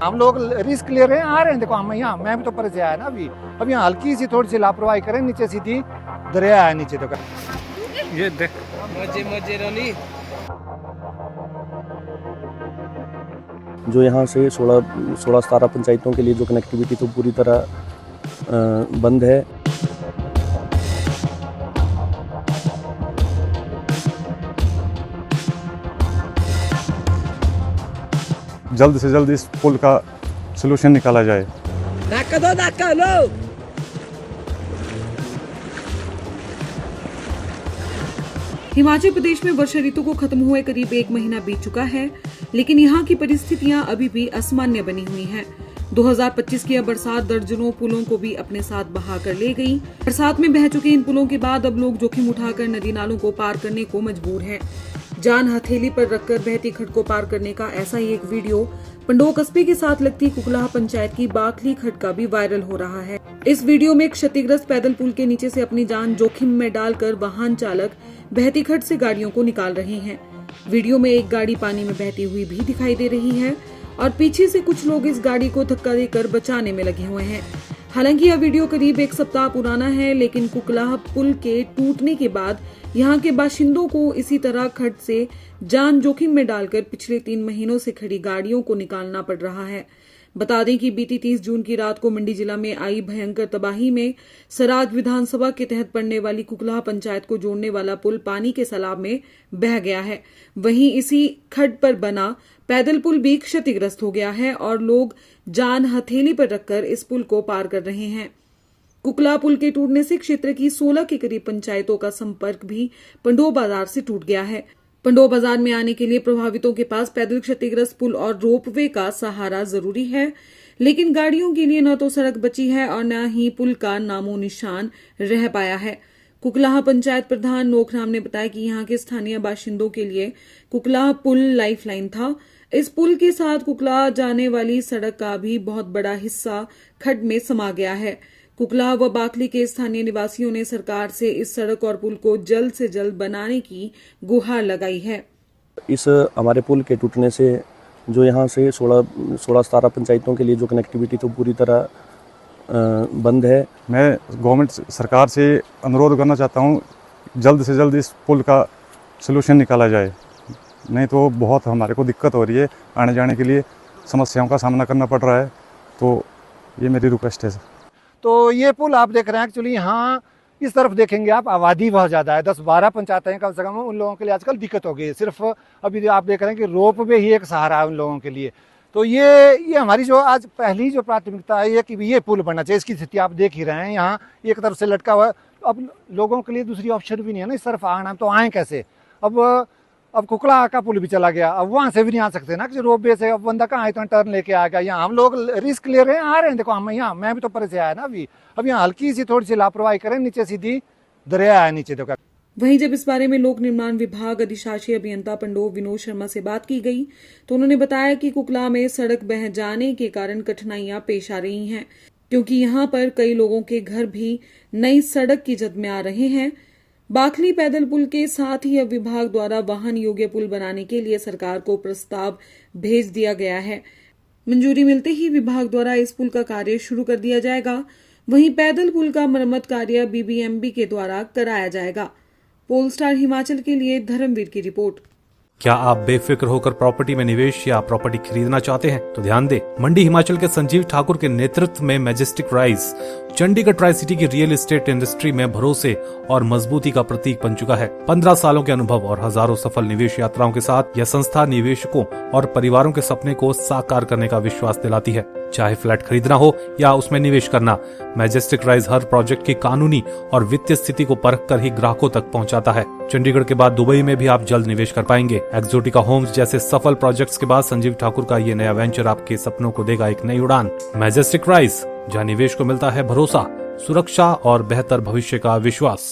हम लोग रिस्क ले रहे हैं, आ रहे हैं। देखो हम यहाँ, मैं भी तो पर से आया ना अभी। अब यहाँ हल्की सी थोड़ी सी लापरवाही करें, नीचे सीधी दरिया है नीचे। देखो ये देख मजे रोली। जो यहाँ से 16-17 पंचायतों के लिए जो कनेक्टिविटी तो पूरी तरह बंद है। जल्द से जल्द इस पुल का सलूशन निकाला जाए। धक्का लो। हिमाचल प्रदेश में वर्षा ऋतु को खत्म हुए करीब 1 महीना बीत चुका है, लेकिन यहाँ की परिस्थितियाँ अभी भी असामान्य बनी हुई हैं। 2025 की यह बरसात दर्जनों पुलों को भी अपने साथ बहा कर ले गई। बरसात में बह चुके इन पुलों के बाद अब लोग जोखिम उठाकर नदी नालों को पार करने को मजबूर हैं। जान हथेली पर रखकर बहती खड्ड को पार करने का ऐसा ही एक वीडियो पंडोह कस्बे के साथ लगती कुकलाह पंचायत की बाखली खड्ड का भी वायरल हो रहा है। इस वीडियो में क्षतिग्रस्त पैदल पुल के नीचे से अपनी जान जोखिम में डालकर वाहन चालक बहती खड्ड से गाड़ियों को निकाल रहे हैं। वीडियो में एक गाड़ी पानी में बहती हुई भी दिखाई दे रही है और पीछे से कुछ लोग इस गाड़ी को धक्का देकर बचाने में लगे हुए हैं। हालांकि यह वीडियो करीब 1 सप्ताह पुराना है, लेकिन कुकलाह पुल के टूटने के बाद यहाँ के बाशिंदों को इसी तरह खड्ड से जान जोखिम में डालकर पिछले 3 महीनों से खड़ी गाड़ियों को निकालना पड़ रहा है। बता दें कि बीती 30 जून की रात को मंडी जिला में आई भयंकर तबाही में सराज विधानसभा के तहत पड़ने वाली कुकलाह पंचायत को जोड़ने वाला पुल पानी के सैलाब में बह गया है। वहीं इसी खड्ड पर बना पैदल पुल भी क्षतिग्रस्त हो गया है और लोग जान हथेली पर रखकर इस पुल को पार कर रहे हैं। कुकलाह पुल के टूटने से क्षेत्र की 16 के करीब पंचायतों का संपर्क भी पंडोह बाजार से टूट गया है। पंडोह बाजार में आने के लिए प्रभावितों के पास पैदल क्षतिग्रस्त पुल और रोपवे का सहारा जरूरी है, लेकिन गाड़ियों के लिए न तो सड़क बची है और न ही पुल का नामो निशान रह पाया है। कुकलाह पंचायत प्रधान नोखराम ने बताया कि यहाँ के स्थानीय बाशिंदों के लिए कुकलाह पुल लाइफलाइन था। इस पुल के साथ कुकलाह जाने वाली सड़क का भी बहुत बड़ा हिस्सा खड्ड में समा गया है। कुकलाह व बाखली के स्थानीय निवासियों ने सरकार से इस सड़क और पुल को जल्द से जल्द बनाने की गुहार लगाई है। इस हमारे पुल के टूटने से जो यहाँ से 16-17 पंचायतों के लिए जो कनेक्टिविटी तो पूरी तरह बंद है। मैं गवर्नमेंट सरकार से अनुरोध करना चाहता हूँ, जल्द से जल्द इस पुल का सलूशन निकाला जाए, नहीं तो बहुत हमारे को दिक्कत हो रही है। आने जाने के लिए समस्याओं का सामना करना पड़ रहा है, तो ये मेरी रिक्वेस्ट है। तो ये पुल आप देख रहे हैं, एक्चुअली यहाँ इस तरफ देखेंगे आप, आबादी बहुत ज़्यादा है, 10-12 पंचायतें कम से कम। उन लोगों के लिए आजकल दिक्कत हो गई है। सिर्फ अभी आप देख रहे हैं कि रोप वे ही एक सहारा है उन लोगों के लिए। तो ये हमारी जो आज पहली जो प्राथमिकता है ये कि ये पुल बनना चाहिए। इसकी स्थिति आप देख ही रहे हैं, यहाँ एक तरफ से लटका हुआ है। अब लोगों के लिए दूसरी ऑप्शन भी नहीं है ना इस तरफ आना, तो आए कैसे? अब कुकलाह का पुल भी चला गया, अब वहाँ से भी नहीं आ सकते ना कि रोप वे से। अब बंदा कहाँ इतना टर्न लेके आ गया। यहाँ हम लोग रिस्क ले रहे हैं, आ रहे हैं। देखो हम यहाँ, मैं भी तो पर से आया ना अभी। अब यहाँ हल्की सी थोड़ी सी लापरवाही करें, नीचे सीधी दरिया है नीचे। देखो वहीं जब इस बारे में लोक निर्माण विभाग अधिशासी अभियंता पंडोह विनोद शर्मा से बात की गई तो उन्होंने बताया कि कुकलाह में सड़क बह जाने के कारण कठिनाइयां पेश आ रही हैं, क्योंकि यहां पर कई लोगों के घर भी नई सड़क की जद में आ रहे हैं। बाखली पैदल पुल के साथ ही अब विभाग द्वारा वाहन योग्य पुल बनाने के लिए सरकार को प्रस्ताव भेज दिया गया है। मंजूरी मिलते ही विभाग द्वारा इस पुल का कार्य शुरू कर दिया जाएगा। वहीं पैदल पुल का मरम्मत कार्य बीबीएमबी के द्वारा कराया जाएगा। पोलस्टार हिमाचल के लिए धर्मवीर की रिपोर्ट। क्या आप बेफिक्र होकर प्रॉपर्टी में निवेश या प्रॉपर्टी खरीदना चाहते हैं? तो ध्यान दें, मंडी हिमाचल के संजीव ठाकुर के नेतृत्व में majestic rise Chandigarh tri city की रियल एस्टेट इंडस्ट्री में भरोसे और मजबूती का प्रतीक बन चुका है। 15 सालों के अनुभव और हजारों सफल निवेश यात्राओं के साथ यह संस्था निवेशकों और परिवारों के सपने को साकार करने का विश्वास दिलाती है। चाहे फ्लैट खरीदना हो या उसमें निवेश करना, मैजेस्टिक राइज हर प्रोजेक्ट की कानूनी और वित्तीय स्थिति को परख कर ही ग्राहकों तक पहुंचाता है। चंडीगढ़ के बाद दुबई में भी आप जल्द निवेश कर पाएंगे। एक्सोटिका होम्स जैसे सफल प्रोजेक्ट्स के बाद संजीव ठाकुर का ये नया वेंचर आपके सपनों को देगा एक नई उड़ान। मैजेस्टिक राइज, जहां निवेश को मिलता है भरोसा, सुरक्षा और बेहतर भविष्य का विश्वास।